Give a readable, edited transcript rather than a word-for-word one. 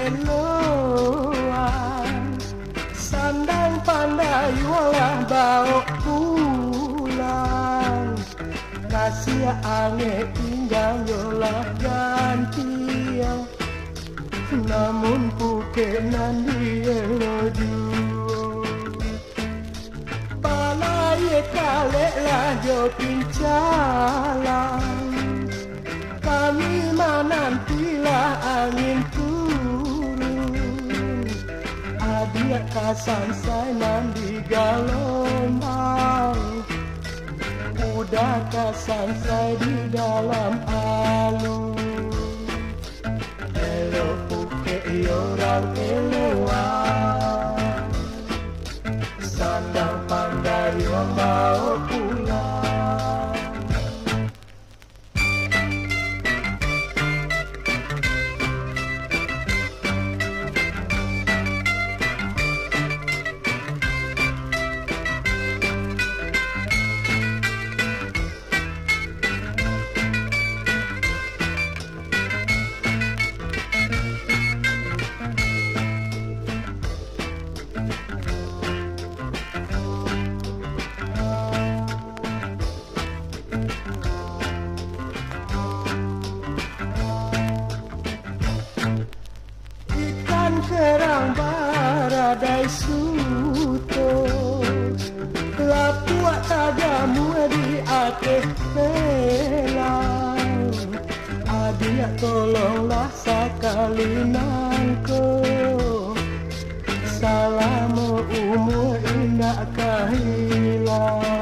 eloan sandang pandai walah bawa pulang kasih aneh tinggal yolah gantian namun pukenan dia lojuo palai kale lah jo pincalan kami menantilah angin turun adia kasan sainan di gelombang udah kasan sai di dalam alun elo puke orang eloan sandang pandai membawa pulang. Kerang baradai suto lapuak tagamu di akhir pelang adia tolonglah sekali nangko salamu umur indah kehilang